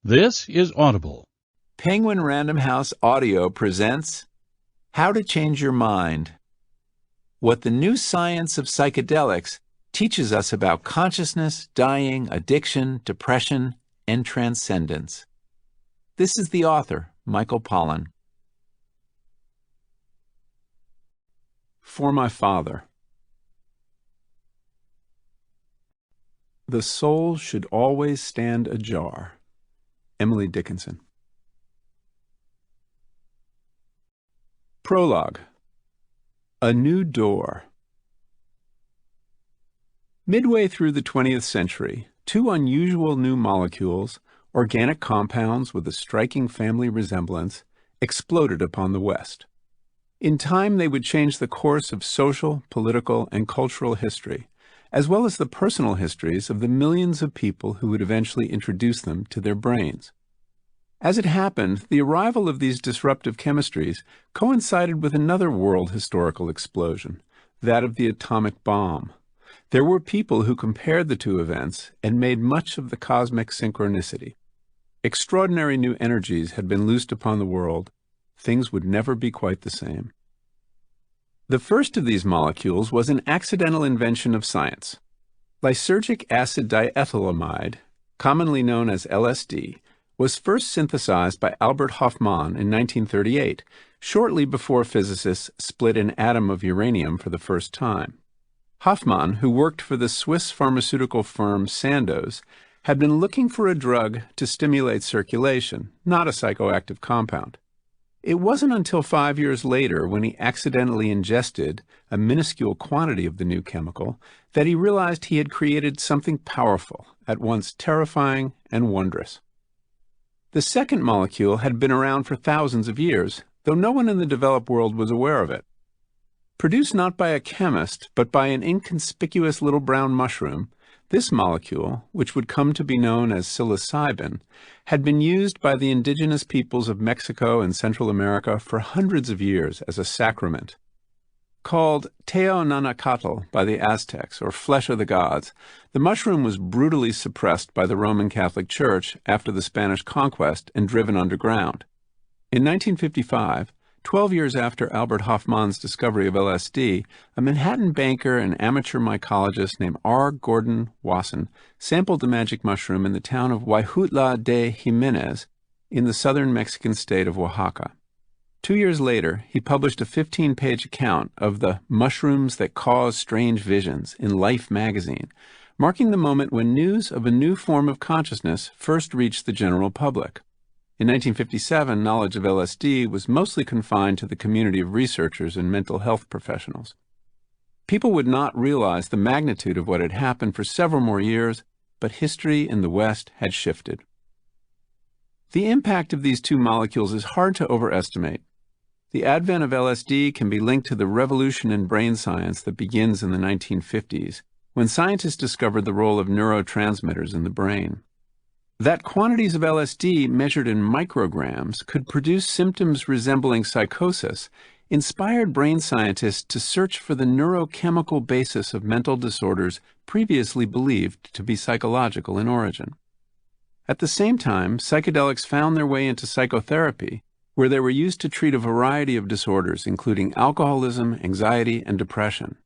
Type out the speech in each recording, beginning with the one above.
This is Audible. Penguin Random House Audio presents How to Change Your Mind. What the new science of psychedelics teaches us about consciousness, dying, addiction, depression, and transcendence. This is the author, Michael Pollan. For my father. The soul should always stand ajar. Emily Dickinson. Prologue. A New Door. Midway through the 20th century, two unusual new molecules, organic compounds with a striking family resemblance, exploded upon the West. In time, they would change the course of social, political, and cultural history, as well as the personal histories of the millions of people who would eventually introduce them to their brains. As it happened, the arrival of these disruptive chemistries coincided with another world historical explosion, that of the atomic bomb. There were people who compared the two events and made much of the cosmic synchronicity. Extraordinary new energies had been loosed upon the world. Things would never be quite the same. The first of these molecules was an accidental invention of science. Lysergic acid diethylamide, commonly known as LSD, was first synthesized by Albert Hofmann in 1938, shortly before physicists split an atom of uranium for the first time. Hofmann, who worked for the Swiss pharmaceutical firm Sandoz, had been looking for a drug to stimulate circulation, not a psychoactive compound. It wasn't until 5 years later, when he accidentally ingested a minuscule quantity of the new chemical, that he realized he had created something powerful, at once terrifying and wondrous. The second molecule had been around for thousands of years, though no one in the developed world was aware of it. Produced not by a chemist, but by an inconspicuous little brown mushroom, this molecule, which would come to be known as psilocybin, had been used by the indigenous peoples of Mexico and Central America for hundreds of years as a sacrament. Called Teonanacatl by the Aztecs, or flesh of the gods, the mushroom was brutally suppressed by the Roman Catholic Church after the Spanish conquest and driven underground. In 1955, 12 years after Albert Hofmann's discovery of LSD, a Manhattan banker and amateur mycologist named R. Gordon Wasson sampled the magic mushroom in the town of Huayhutla de Jimenez in the southern Mexican state of Oaxaca. 2 years later, he published a 15-page account of the mushrooms that cause strange visions in Life magazine, marking the moment when news of a new form of consciousness first reached the general public. In 1957, knowledge of LSD was mostly confined to the community of researchers and mental health professionals. People would not realize the magnitude of what had happened for several more years, but history in the West had shifted. The impact of these two molecules is hard to overestimate. The advent of LSD can be linked to the revolution in brain science that begins in the 1950s, when scientists discovered the role of neurotransmitters in the brain. That quantities of LSD measured in micrograms could produce symptoms resembling psychosis inspired brain scientists to search for the neurochemical basis of mental disorders previously believed to be psychological in origin. At the same time, psychedelics found their way into psychotherapy, where they were used to treat a variety of disorders, including alcoholism, anxiety, and depression.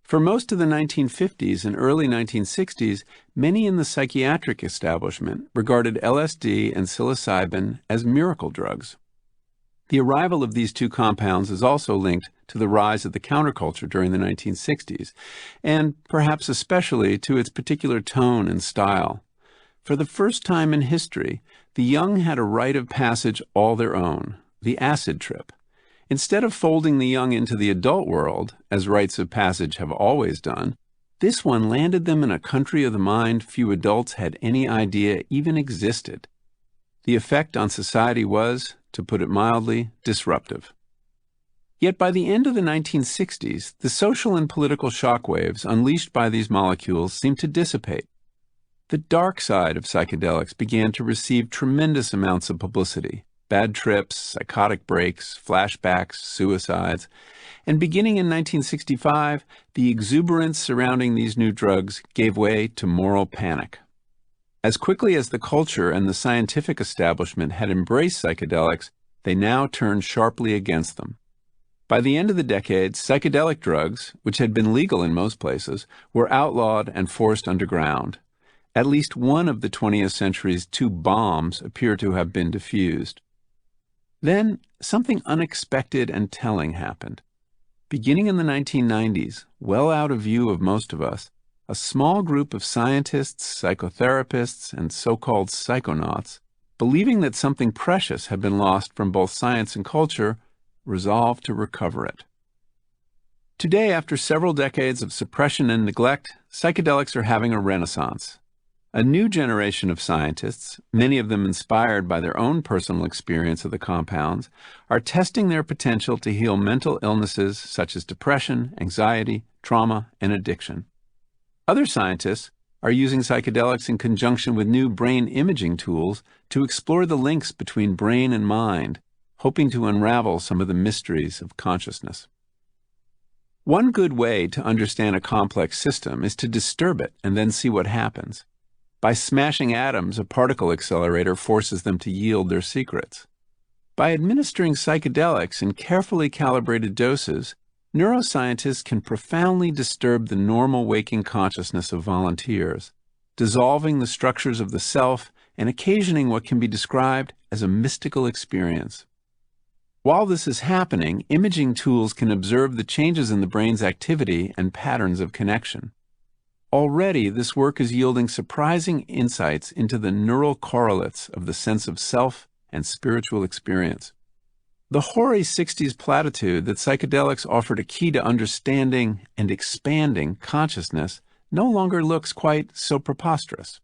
For most of the 1950s and early 1960s, many in the psychiatric establishment regarded LSD and psilocybin as miracle drugs. The arrival of these two compounds is also linked to the rise of the counterculture during the 1960s, and perhaps especially to its particular tone and style. For the first time in history, the young had a rite of passage all their own, the acid trip. Instead of folding the young into the adult world, as rites of passage have always done, this one landed them in a country of the mind few adults had any idea even existed. The effect on society was, to put it mildly, disruptive. Yet by the end of the 1960s, the social and political shockwaves unleashed by these molecules seemed to dissipate. The dark side of psychedelics began to receive tremendous amounts of publicity. Bad trips, psychotic breaks, flashbacks, suicides, and beginning in 1965, the exuberance surrounding these new drugs gave way to moral panic. As quickly as the culture and the scientific establishment had embraced psychedelics, they now turned sharply against them. By the end of the decade, psychedelic drugs, which had been legal in most places, were outlawed and forced underground. At least one of the 20th century's two bombs appear to have been diffused. Then, something unexpected and telling happened. Beginning in the 1990s, well out of view of most of us, a small group of scientists, psychotherapists, and so-called psychonauts, believing that something precious had been lost from both science and culture, resolved to recover it. Today, after several decades of suppression and neglect, psychedelics are having a renaissance. A new generation of scientists, many of them inspired by their own personal experience of the compounds, are testing their potential to heal mental illnesses such as depression, anxiety, trauma, and addiction. Other scientists are using psychedelics in conjunction with new brain imaging tools to explore the links between brain and mind, hoping to unravel some of the mysteries of consciousness. One good way to understand a complex system is to disturb it and then see what happens. By smashing atoms, a particle accelerator forces them to yield their secrets. By administering psychedelics in carefully calibrated doses, neuroscientists can profoundly disturb the normal waking consciousness of volunteers, dissolving the structures of the self and occasioning what can be described as a mystical experience. While this is happening, imaging tools can observe the changes in the brain's activity and patterns of connection. Already, this work is yielding surprising insights into the neural correlates of the sense of self and spiritual experience. The hoary 60s platitude that psychedelics offered a key to understanding and expanding consciousness no longer looks quite so preposterous.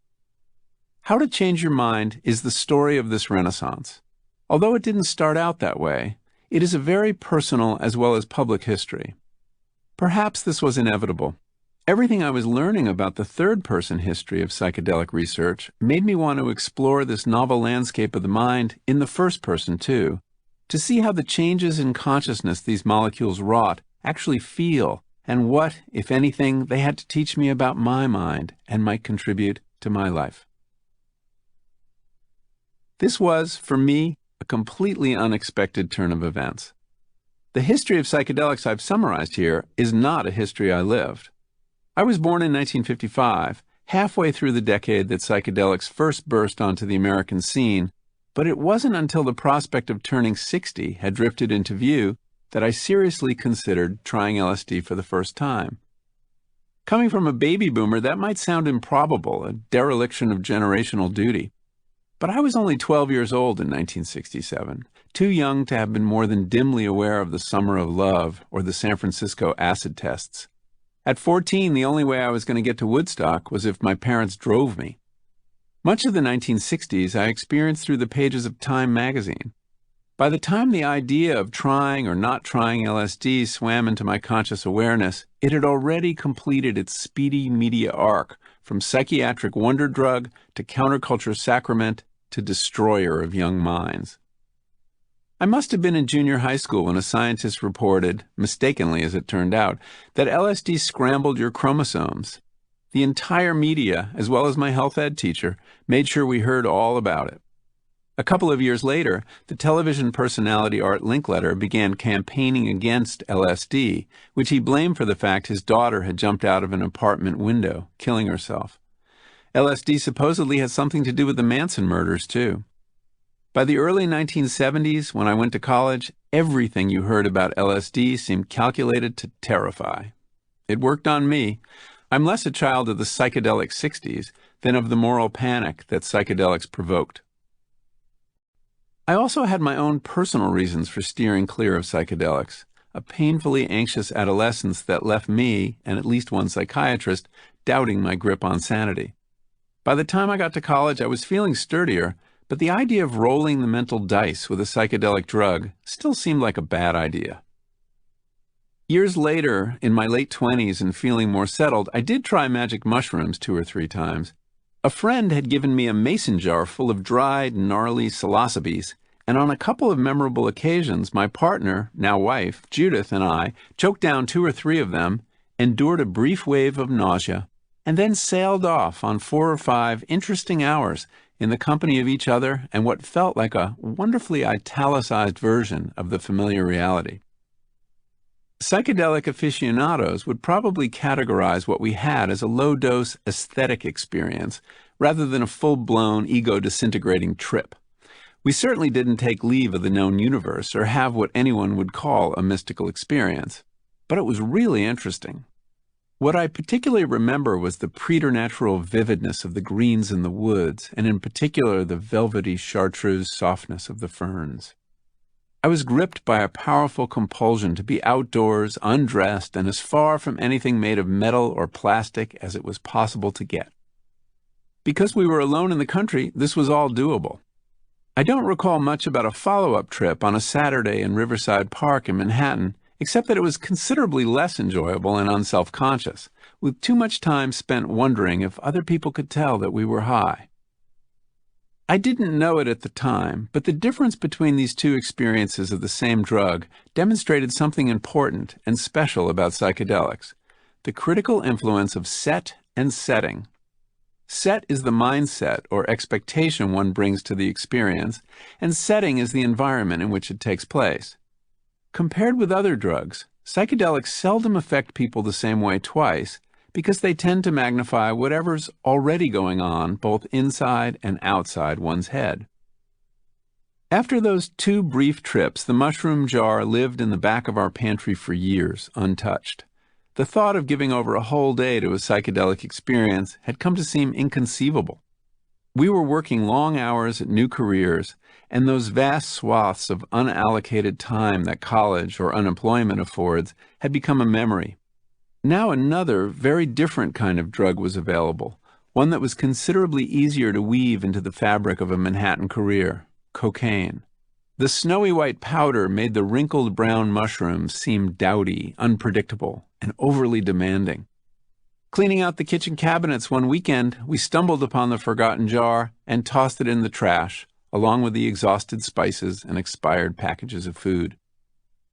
How to Change Your Mind is the story of this renaissance. Although it didn't start out that way, it is a very personal as well as public history. Perhaps this was inevitable. Everything I was learning about the third-person history of psychedelic research made me want to explore this novel landscape of the mind in the first person, too, to see how the changes in consciousness these molecules wrought actually feel, and what, if anything, they had to teach me about my mind and might contribute to my life. This was, for me, a completely unexpected turn of events. The history of psychedelics I've summarized here is not a history I lived. I was born in 1955, halfway through the decade that psychedelics first burst onto the American scene, but it wasn't until the prospect of turning 60 had drifted into view that I seriously considered trying LSD for the first time. Coming from a baby boomer, that might sound improbable, a dereliction of generational duty. But I was only 12 years old in 1967, too young to have been more than dimly aware of the Summer of Love or the San Francisco acid tests. At 14, the only way I was going to get to Woodstock was if my parents drove me. Much of the 1960s I experienced through the pages of Time magazine. By the time the idea of trying or not trying LSD swam into my conscious awareness, it had already completed its speedy media arc, from psychiatric wonder drug to counterculture sacrament to destroyer of young minds. I must have been in junior high school when a scientist reported, mistakenly as it turned out, that LSD scrambled your chromosomes. The entire media, as well as my health ed teacher, made sure we heard all about it. A couple of years later, the television personality Art Linkletter began campaigning against LSD, which he blamed for the fact his daughter had jumped out of an apartment window, killing herself. LSD supposedly had something to do with the Manson murders, too. By the early 1970s, when I went to college, everything you heard about LSD seemed calculated to terrify. It worked on me. I'm less a child of the psychedelic 60s than of the moral panic that psychedelics provoked. I also had my own personal reasons for steering clear of psychedelics, a painfully anxious adolescence that left me, and at least one psychiatrist, doubting my grip on sanity. By the time I got to college, I was feeling sturdier, but the idea of rolling the mental dice with a psychedelic drug still seemed like a bad idea. Years later, in my late 20s and feeling more settled, I did try magic mushrooms 2 or 3 times. A friend had given me a mason jar full of dried, gnarly psilocybes, and on a couple of memorable occasions, my partner, now wife, Judith, and I choked down 2 or 3 of them, endured a brief wave of nausea, and then sailed off on 4 or 5 interesting hours in the company of each other and what felt like a wonderfully italicized version of the familiar reality. Psychedelic aficionados would probably categorize what we had as a low-dose aesthetic experience rather than a full-blown ego-disintegrating trip. We certainly didn't take leave of the known universe or have what anyone would call a mystical experience, but it was really interesting. What I particularly remember was the preternatural vividness of the greens in the woods, and in particular the velvety chartreuse softness of the ferns. I was gripped by a powerful compulsion to be outdoors, undressed, and as far from anything made of metal or plastic as it was possible to get. Because we were alone in the country, this was all doable. I don't recall much about a follow-up trip on a Saturday in Riverside Park in Manhattan, except that it was considerably less enjoyable and unself-conscious, with too much time spent wondering if other people could tell that we were high. I didn't know it at the time, but the difference between these two experiences of the same drug demonstrated something important and special about psychedelics: the critical influence of set and setting. Set is the mindset or expectation one brings to the experience, and setting is the environment in which it takes place. Compared with other drugs, psychedelics seldom affect people the same way twice because they tend to magnify whatever's already going on both inside and outside one's head. After those 2 brief trips, the mushroom jar lived in the back of our pantry for years, untouched. The thought of giving over a whole day to a psychedelic experience had come to seem inconceivable. We were working long hours at new careers, and those vast swaths of unallocated time that college or unemployment affords had become a memory. Now another, very different kind of drug was available, one that was considerably easier to weave into the fabric of a Manhattan career: cocaine. The snowy white powder made the wrinkled brown mushrooms seem dowdy, unpredictable, and overly demanding. Cleaning out the kitchen cabinets one weekend, we stumbled upon the forgotten jar and tossed it in the trash, along with the exhausted spices and expired packages of food.